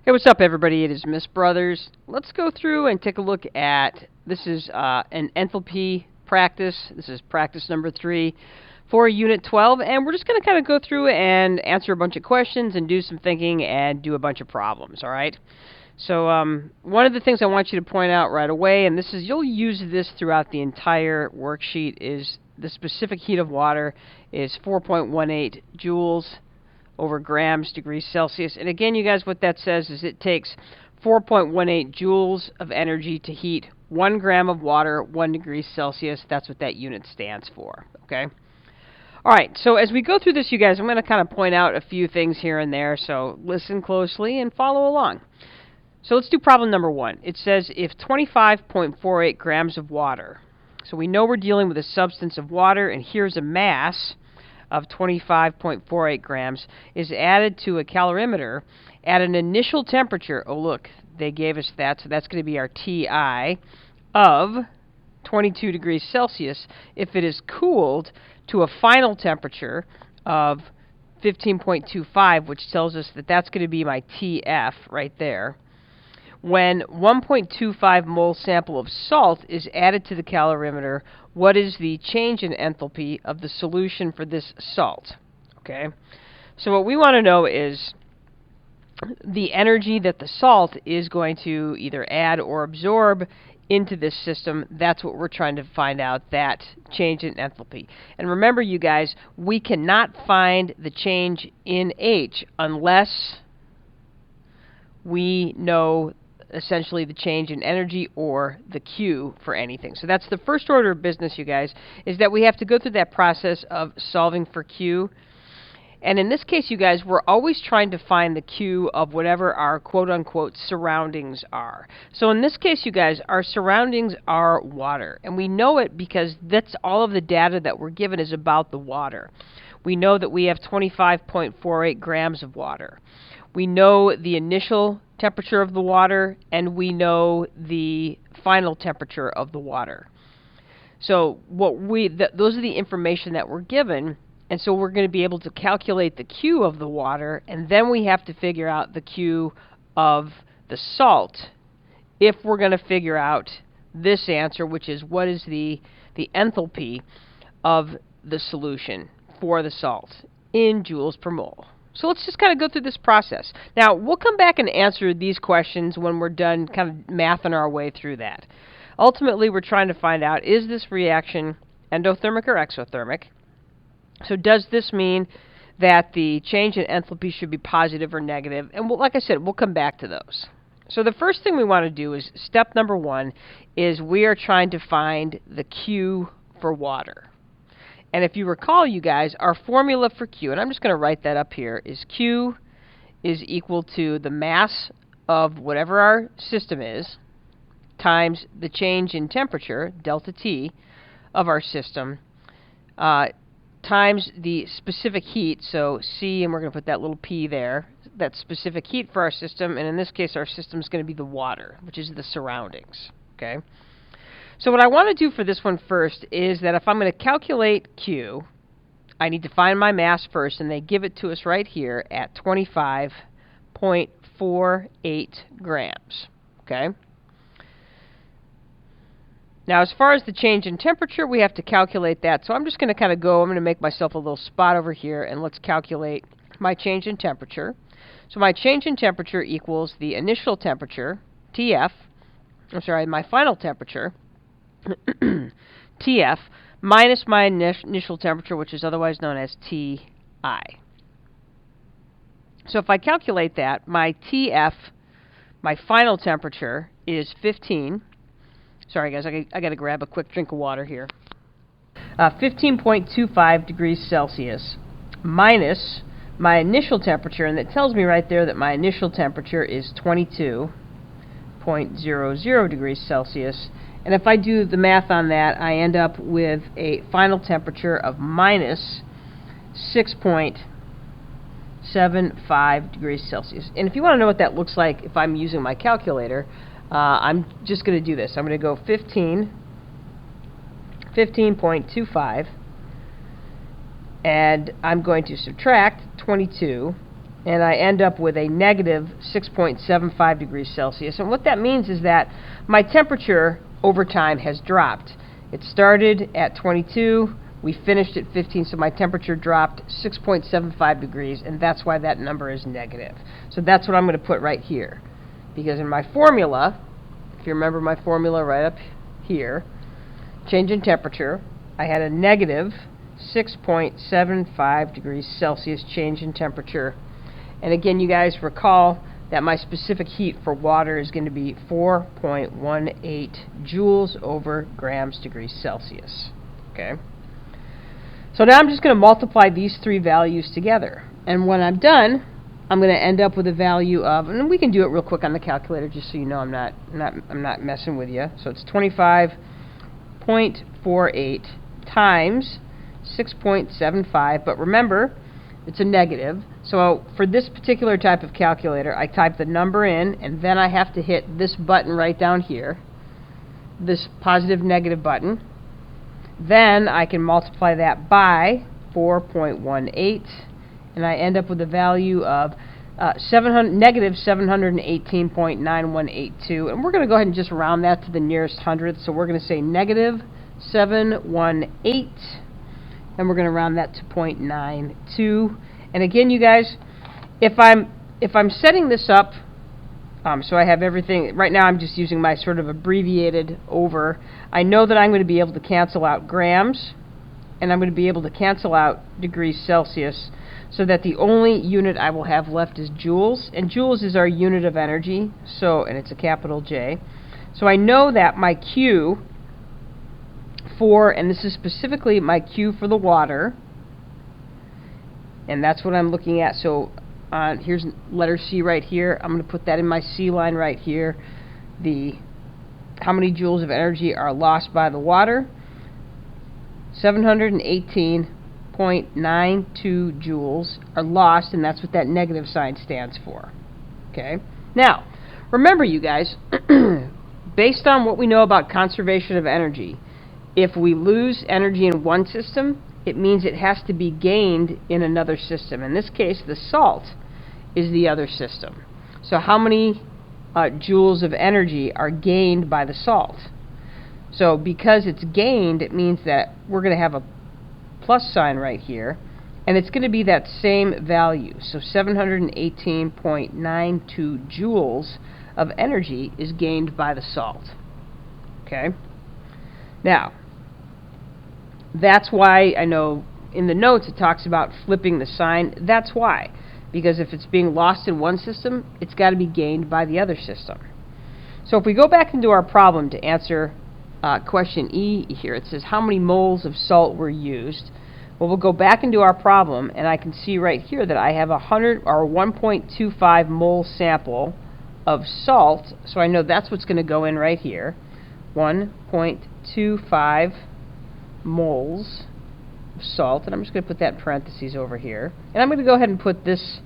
Hey, what's up, everybody? It is Miss Brothers. Let's go through and take a look at, this is an enthalpy practice. This is practice number 3 for Unit 12, and we're just going to kind of go through and answer a bunch of questions and do some thinking and do a bunch of problems, all right? So one of the things I want you to point out right away, and this is, you'll use this throughout the entire worksheet, is the specific heat of water is 4.18 joules over grams degrees Celsius. And again, you guys, what that says is it takes 4.18 joules of energy to heat 1 gram of water 1 degree Celsius. That's what that unit stands for, okay? All right, so as we go through this, you guys, I'm going to kind of point out a few things here and there, so listen closely and follow along. So let's do problem number 1. It says if 25.48 grams of water, so we know we're dealing with a substance of water, and here's a mass of 25.48 grams, is added to a calorimeter at an initial temperature, oh look, they gave us that, so that's going to be our TI, of 22 degrees Celsius, if it is cooled to a final temperature of 15.25, which tells us that that's going to be my TF right there. When 1.25 mole sample of salt is added to the calorimeter, what is the change in enthalpy of the solution for this salt? Okay, so what we want to know is the energy that the salt is going to either add or absorb into this system. That's what we're trying to find out, that change in enthalpy. And remember, you guys, we cannot find the change in H unless we know essentially the change in energy or the Q for anything. So that's the first order of business, you guys, is that we have to go through that process of solving for Q. And in this case, you guys, we're always trying to find the Q of whatever our quote-unquote surroundings are. So in this case, you guys, our surroundings are water. And we know it because that's all of the data that we're given is about the water. We know that we have 25.48 grams of water. We know the initial temperature of the water, and we know the final temperature of the water. So those are the information that we're given, and so we're going to be able to calculate the Q of the water, and then we have to figure out the Q of the salt if we're going to figure out this answer, which is what is the enthalpy of the solution for the salt in joules per mole. So let's just kind of go through this process. Now, we'll come back and answer these questions when we're done kind of mathing our way through that. Ultimately, we're trying to find out, is this reaction endothermic or exothermic? So does this mean that the change in enthalpy should be positive or negative? And like I said, we'll come back to those. So the first thing we want to do is, step number 1, is we are trying to find the Q for water. And if you recall, you guys, our formula for Q, and I'm just going to write that up here, is Q is equal to the mass of whatever our system is times the change in temperature, delta T, of our system, times the specific heat, so C, and we're going to put that little P there, that specific heat for our system, and in this case our system is going to be the water, which is the surroundings, okay? So what I want to do for this one first is that if I'm going to calculate Q, I need to find my mass first, and they give it to us right here at 25.48 grams, okay? Now, as far as the change in temperature, we have to calculate that. So I'm just going to kind of I'm going to make myself a little spot over here, and let's calculate my change in temperature. So my change in temperature equals the initial temperature, my final temperature, TF, minus my initial temperature, which is otherwise known as TI. So if I calculate that, my TF, my final temperature, is 15. Sorry, guys, I got to grab a quick drink of water here. 15.25 degrees Celsius minus my initial temperature, and it tells me right there that my initial temperature is 22.00 degrees Celsius. And if I do the math on that, I end up with a final temperature of minus 6.75 degrees Celsius. And if you want to know what that looks like if I'm using my calculator, I'm just going to do this. I'm going to go 15.25, and I'm going to subtract 22 and I end up with a negative 6.75 degrees Celsius. And what that means is that my temperature over time has dropped. It started at 22, we finished at 15, so my temperature dropped 6.75 degrees, and that's why that number is negative. So that's what I'm going to put right here. Because in my formula, if you remember my formula right up here, change in temperature, I had a negative 6.75 degrees Celsius change in temperature. And again, you guys recall that my specific heat for water is going to be 4.18 joules over grams degrees Celsius. Okay? So now I'm just going to multiply these three values together. And when I'm done, I'm going to end up with a value of, and we can do it real quick on the calculator just so you know I'm not messing with you. So it's 25.48 times 6.75, but remember, it's a negative. So for this particular type of calculator, I type the number in, and then I have to hit this button right down here, this positive negative button. Then I can multiply that by 4.18, and I end up with a value of negative 718.9182. And we're going to go ahead and just round that to the nearest hundredth. So we're going to say negative 718. And we're going to round that to 0.92. And again, you guys, if I'm setting this up, so I have everything, right now I'm just using my sort of abbreviated over. I know that I'm going to be able to cancel out grams, and I'm going to be able to cancel out degrees Celsius, so that the only unit I will have left is joules. And joules is our unit of energy, so, and it's a capital J. So I know that my Q for, and this is specifically my Q for the water, and that's what I'm looking at. So here's letter C right here. I'm going to put that in my C line right here. How many joules of energy are lost by the water? 718.92 joules are lost, and that's what that negative sign stands for. Okay? Now, remember, you guys, based on what we know about conservation of energy, if we lose energy in one system, it means it has to be gained in another system. In this case, the salt is the other system. So how many joules of energy are gained by the salt? So because it's gained, it means that we're going to have a plus sign right here, and it's going to be that same value. So 718.92 joules of energy is gained by the salt. Okay? Now, that's why I know in the notes it talks about flipping the sign. That's why. Because if it's being lost in one system, it's got to be gained by the other system. So if we go back into our problem to answer question E here, it says how many moles of salt were used. Well, we'll go back into our problem, and I can see right here that I have 1.25 mole sample of salt. So I know that's what's going to go in right here. 1.25 moles of salt, and I'm just going to put that in parentheses over here. And I'm going to go ahead and put this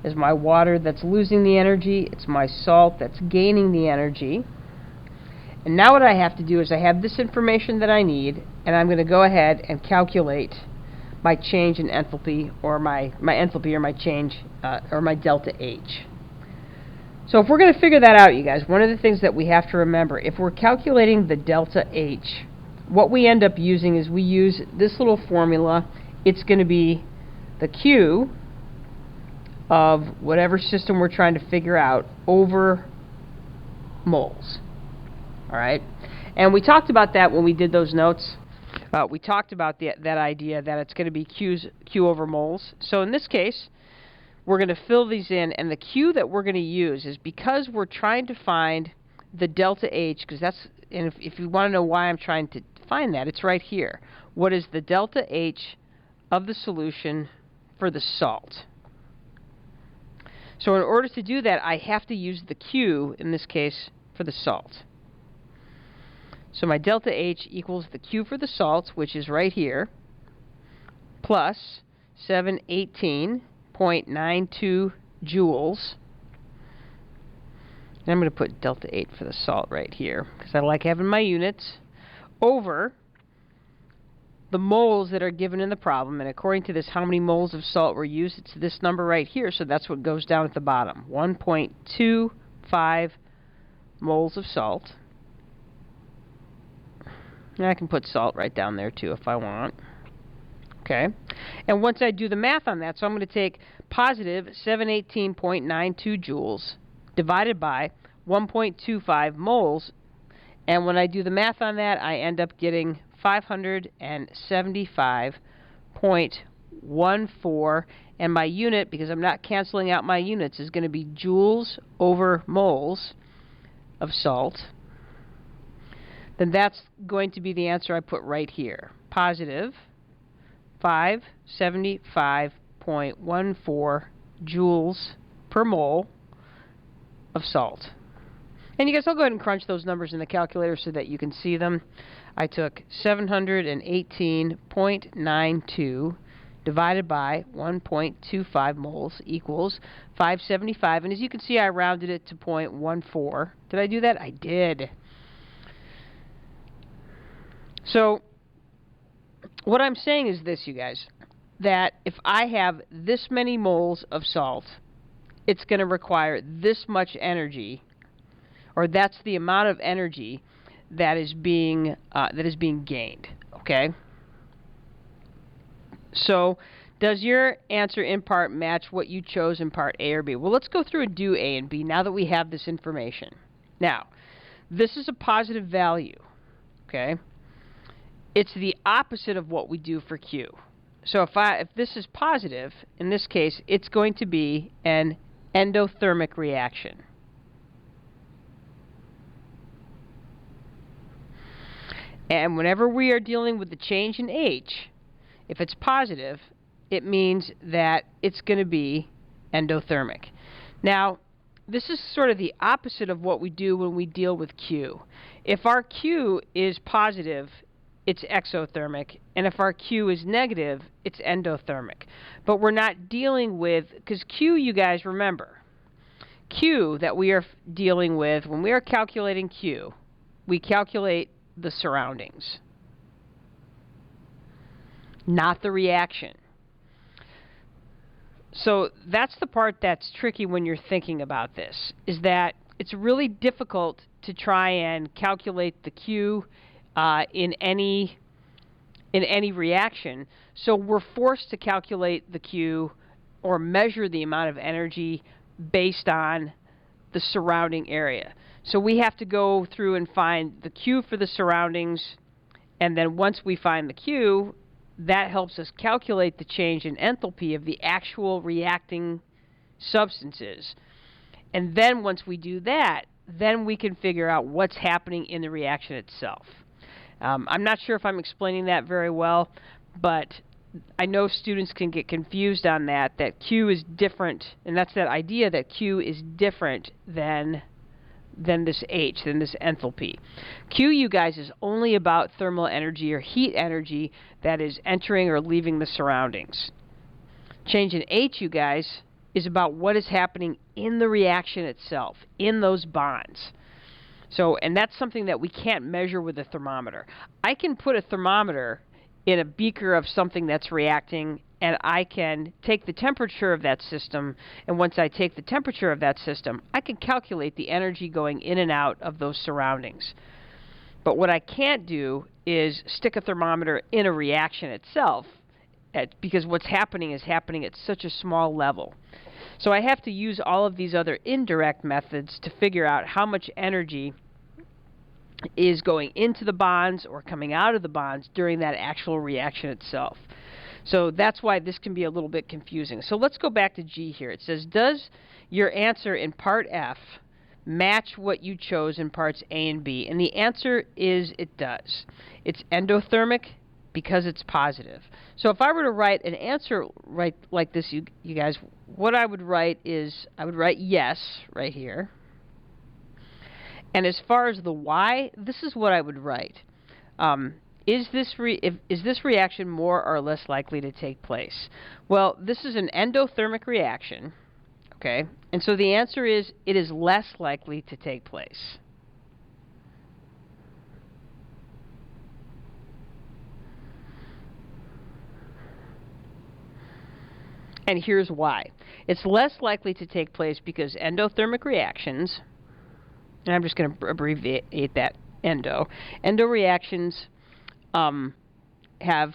as my water that's losing the energy. It's my salt that's gaining the energy. And now what I have to do is I have this information that I need, and I'm going to go ahead and calculate my change in enthalpy, or my enthalpy, or my change, or my delta H. So if we're going to figure that out, you guys, one of the things that we have to remember, if we're calculating the delta H, what we end up using is we use this little formula. It's going to be the Q of whatever system we're trying to figure out over moles. All right? And we talked about that when we did those notes. We talked about that idea that it's going to be Q over moles. So in this case, we're going to fill these in, and the Q that we're going to use is because we're trying to find the delta H, because that's, and if you want to know why I'm trying to find that, it's right here. What is the delta H of the solution for the salt? So in order to do that, I have to use the Q, in this case, for the salt. So my delta H equals the Q for the salt, which is right here, plus 718.92 joules. And I'm going to put delta 8 for the salt right here, because I like having my units, over the moles that are given in the problem, and according to this, how many moles of salt were used, it's this number right here, so that's what goes down at the bottom. 1.25 moles of salt. And I can put salt right down there too if I want. Okay, and once I do the math on that, so I'm going to take positive 718.92 joules divided by 1.25 moles, and when I do the math on that, I end up getting 575.14, and my unit, because I'm not canceling out my units, is going to be joules over moles of salt. Then that's going to be the answer I put right here. Positive 575.14 joules per mole of salt. And you guys, I'll go ahead and crunch those numbers in the calculator so that you can see them. I took 718.92 divided by 1.25 moles equals 575. And as you can see, I rounded it to 0.14. Did I do that? I did. So what I'm saying is this, you guys, that if I have this many moles of salt, it's going to require this much energy, or that's the amount of energy that is being gained. Okay. So, does your answer in part match what you chose in part A or B? Well, let's go through and do A and B now that we have this information. Now, this is a positive value. Okay. It's the opposite of what we do for Q. So if this is positive, in this case, it's going to be an endothermic reaction. And whenever we are dealing with the change in H, if it's positive, it means that it's going to be endothermic. Now, this is sort of the opposite of what we do when we deal with Q. If our Q is positive, it's exothermic, and if our Q is negative, it's endothermic. But we're not dealing with, because Q, you guys remember, Q that we are dealing with, when we are calculating Q, we calculate the surroundings, not the reaction. So that's the part that's tricky when you're thinking about this, is that it's really difficult to try and calculate the Q in any reaction. So we're forced to calculate the Q or measure the amount of energy based on the surrounding area. So we have to go through and find the Q for the surroundings, and then once we find the Q, that helps us calculate the change in enthalpy of the actual reacting substances. And then once we do that, then we can figure out what's happening in the reaction itself. I'm not sure if I'm explaining that very well, but I know students can get confused on that Q is different, and that's that idea that Q is different than this H, than this enthalpy. Q, you guys, is only about thermal energy or heat energy that is entering or leaving the surroundings. Change in H, you guys, is about what is happening in the reaction itself, in those bonds. So, and that's something that we can't measure with a thermometer. I can put a thermometer in a beaker of something that's reacting, and I can take the temperature of that system, and once I take the temperature of that system, I can calculate the energy going in and out of those surroundings. But what I can't do is stick a thermometer in a reaction itself, because what's happening is happening at such a small level. So I have to use all of these other indirect methods to figure out how much energy is going into the bonds or coming out of the bonds during that actual reaction itself. So that's why this can be a little bit confusing. So let's go back to G here. It says, does your answer in part F match what you chose in parts A and B? And the answer is it does. It's endothermic because it's positive. So if I were to write an answer right like this, you guys, what I would write is, I would write yes right here. And as far as the why, this is what I would write. Is this reaction more or less likely to take place? Well, this is an endothermic reaction, okay? And so the answer is, it is less likely to take place. And here's why. It's less likely to take place because endothermic reactions, and I'm just going to abbreviate that endo reactions have,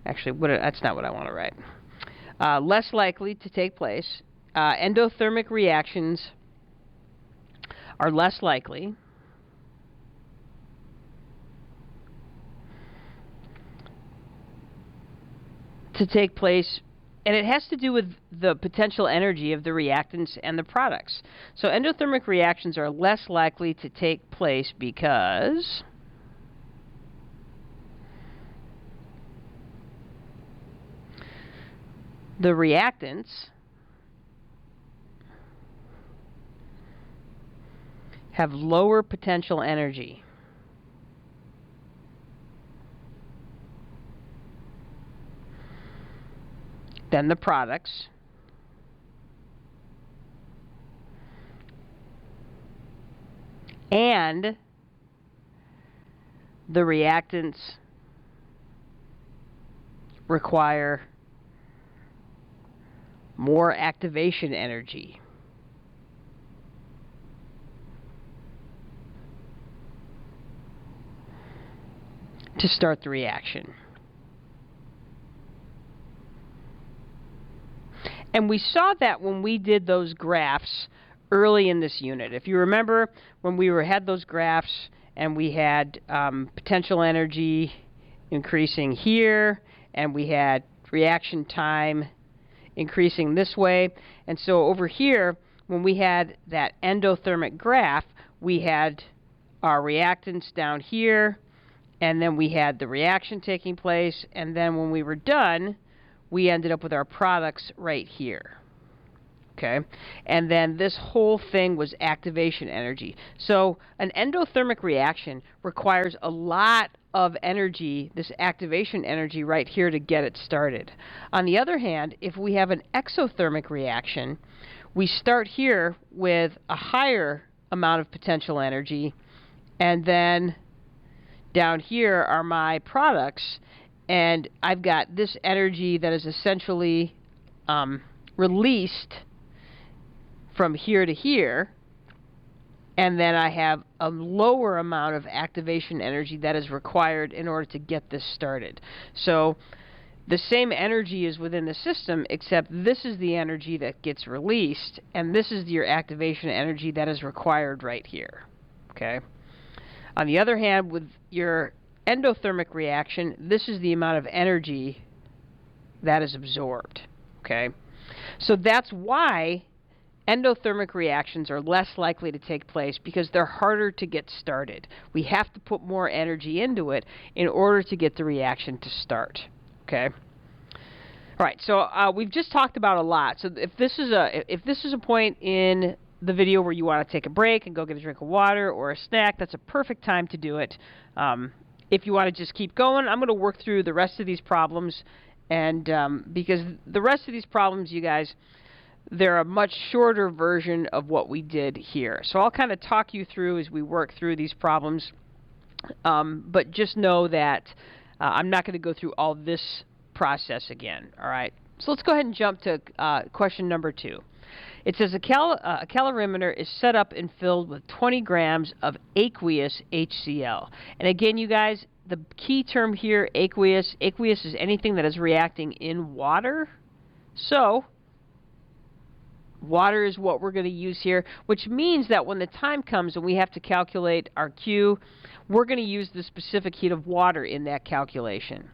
actually, that's not what I want to write. Less likely to take place. Endothermic reactions are less likely to take place, and it has to do with the potential energy of the reactants and the products. So endothermic reactions are less likely to take place because the reactants have lower potential energy than the products, and the reactants require more activation energy to start the reaction. And we saw that when we did those graphs early in this unit. If you remember when we had those graphs and we had potential energy increasing here, and we had reaction time increasing this way. And so over here, when we had that endothermic graph, we had our reactants down here, and then we had the reaction taking place, and then when we were done, we ended up with our products right here. Okay? And then this whole thing was activation energy. So an endothermic reaction requires a lot of energy, this activation energy right here, to get it started. On the other hand, if we have an exothermic reaction, we start here with a higher amount of potential energy, and then down here are my products, and I've got this energy that is essentially released from here to here, and then I have a lower amount of activation energy that is required in order to get this started. So the same energy is within the system, except this is the energy that gets released, and this is your activation energy that is required right here. Okay? On the other hand, with your endothermic reaction, this is the amount of energy that is absorbed. Okay? So that's why endothermic reactions are less likely to take place, because they're harder to get started. We have to put more energy into it in order to get the reaction to start. Okay? All right, so we've just talked about a lot. So if this is a point in the video where you want to take a break and go get a drink of water or a snack, that's a perfect time to do it. If you want to just keep going, I'm going to work through the rest of these problems, and because the rest of these problems, you guys, they're a much shorter version of what we did here. So I'll kind of talk you through as we work through these problems, but just know that I'm not going to go through all this process again. All right, so let's go ahead and jump to question number 2. It says a calorimeter is set up and filled with 20 grams of aqueous HCl. And again, you guys, the key term here, aqueous. Aqueous is anything that is reacting in water. So water is what we're going to use here, which means that when the time comes and we have to calculate our Q, we're going to use the specific heat of water in that calculation.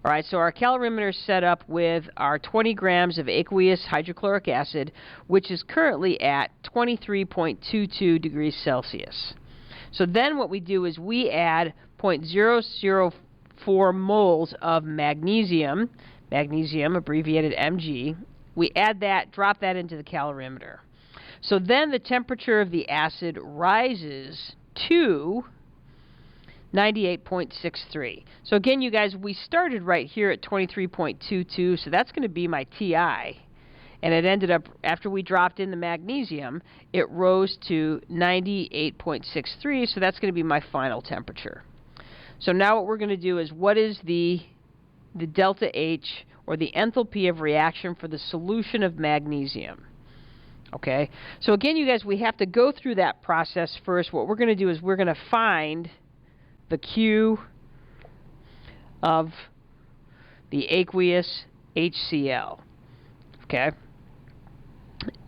All right, so our calorimeter is set up with our 20 grams of aqueous hydrochloric acid, which is currently at 23.22 degrees Celsius. So then what we do is we add 0.004 moles of magnesium, abbreviated Mg. We add that, drop that into the calorimeter. So then the temperature of the acid rises to 98.63. So again, you guys, we started right here at 23.22, so that's going to be my TI. And it ended up, after we dropped in the magnesium, it rose to 98.63, so that's going to be my final temperature. So now what we're going to do is, what is the the delta H, or the enthalpy of reaction for the solution of magnesium. Okay, so again, you guys, we have to go through that process first. What we're going to do is we're going to find the Q of the aqueous HCl. Okay,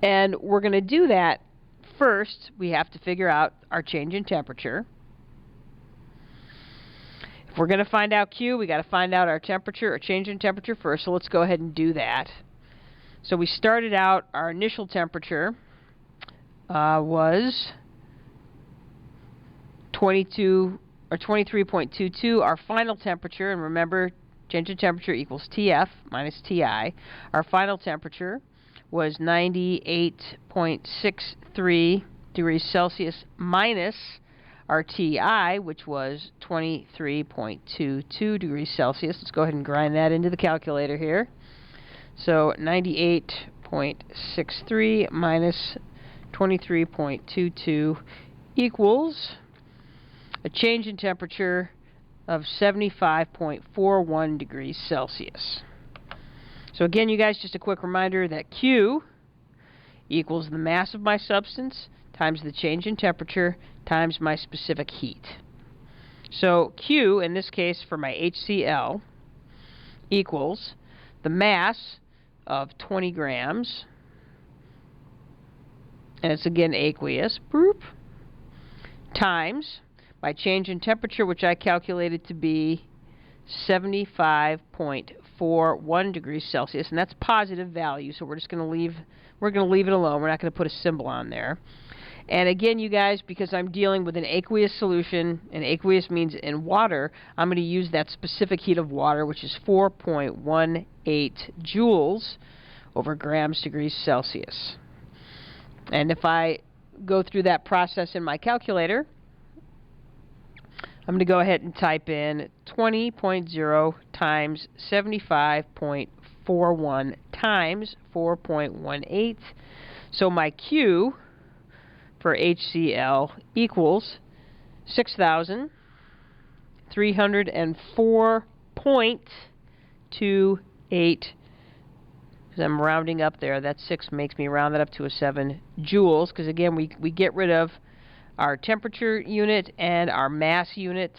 and we're going to do that first. We have to figure out our change in temperature. If we're going to find out Q, we got to find out our temperature, or change in temperature first. So let's go ahead and do that. So we started out, our initial temperature was 22 or 23.22. Our final temperature, and remember, change in temperature equals TF minus TI. Our final temperature was 98.63 degrees Celsius minus our TI, which was 23.22 degrees Celsius. Let's go ahead and grind that into the calculator here. So 98.63 minus 23.22 equals a change in temperature of 75.41 degrees Celsius. So again, you guys, just a quick reminder that Q equals the mass of my substance times the change in temperature times my specific heat. So Q, in this case for my HCl, equals the mass of 20 grams, and it's again aqueous, boop, times my change in temperature, which I calculated to be 75.41 degrees Celsius, and that's positive value, so we're just going to leave it alone. We're not going to put a symbol on there. And again, you guys, because I'm dealing with an aqueous solution, and aqueous means in water, I'm going to use that specific heat of water, which is 4.18 joules over grams degrees Celsius. And if I go through that process in my calculator, I'm going to go ahead and type in 20.0 times 75.41 times 4.18. So my Q for HCl equals 6,304.28. Because I'm rounding up there, that 6 makes me round that up to a 7 joules. Because again, we get rid of our temperature unit and our mass unit,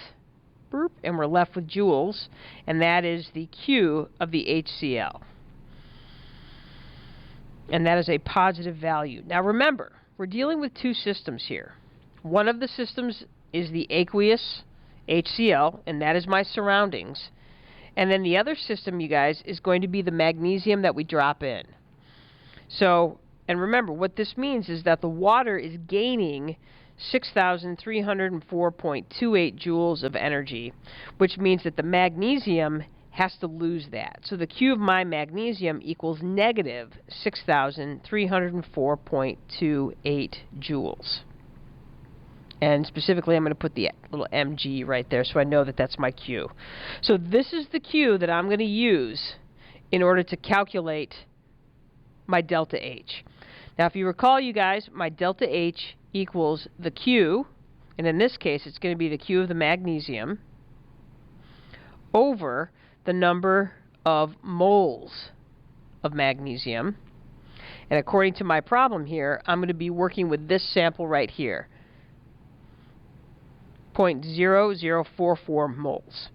boop, and we're left with joules, and that is the Q of the HCl. And that is a positive value. Now remember, we're dealing with two systems here. One of the systems is the aqueous HCl, and that is my surroundings. And then the other system, you guys, is going to be the magnesium that we drop in. So, and remember, what this means is that the water is gaining 6,304.28 joules of energy, which means that the magnesium has to lose that. So the Q of my magnesium equals negative 6,304.28 joules. And specifically, I'm going to put the little mg right there so I know that that's my Q. So this is the Q that I'm going to use in order to calculate my delta H. Now, if you recall, you guys, my delta H equals the Q, and in this case, it's going to be the Q of the magnesium, over the number of moles of magnesium. And according to my problem here, I'm going to be working with this sample right here, 0.0044 moles.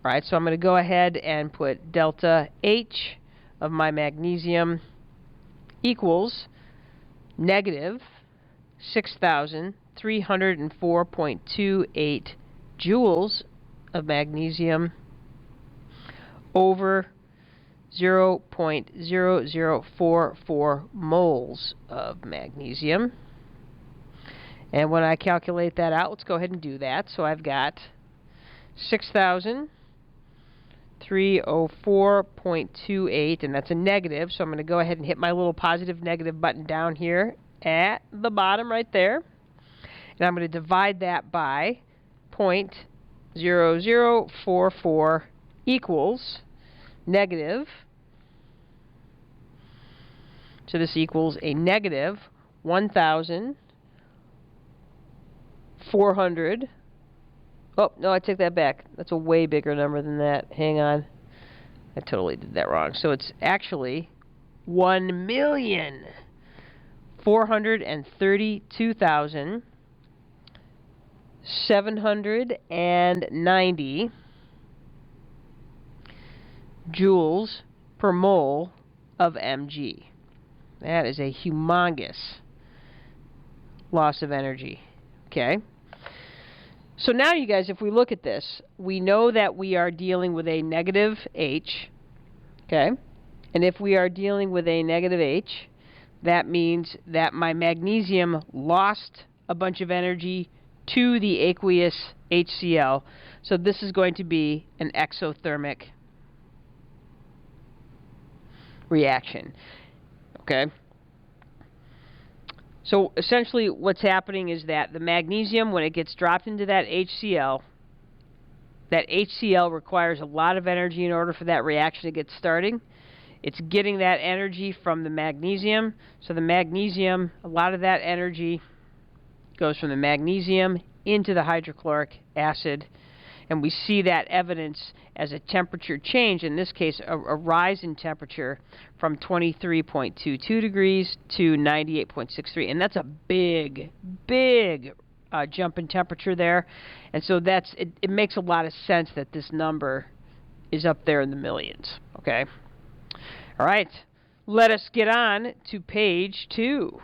All right, so I'm going to go ahead and put delta H of my magnesium equals negative 6,304.28 joules of magnesium over 0.0044 moles of magnesium. And when I calculate that out, let's go ahead and do that. So I've got 6,304.28, and that's a negative. So I'm going to go ahead and hit my little positive negative button down here at the bottom right there. And I'm going to divide that by 0.0044 equals negative. So this equals a negative 1,400. Oh, no, I take that back. That's a way bigger number than that. Hang on. I totally did that wrong. So it's actually 1,432,790 joules per mole of Mg. That is a humongous loss of energy. Okay? So now, you guys, if we look at this, we know that we are dealing with a negative H. Okay? And if we are dealing with a negative H, that means that my magnesium lost a bunch of energy to the aqueous HCl. So this is going to be an exothermic reaction. Okay? So essentially what's happening is that the magnesium, when it gets dropped into that HCl requires a lot of energy in order for that reaction to get starting. It's getting that energy from the magnesium. So the magnesium, a lot of that energy goes from the magnesium into the hydrochloric acid. And we see that evidence as a temperature change, in this case a rise in temperature from 23.22 degrees to 98.63. And that's a big jump in temperature there. And so it makes a lot of sense that this number is up there in the millions. Okay? All right, let us get on to page 2.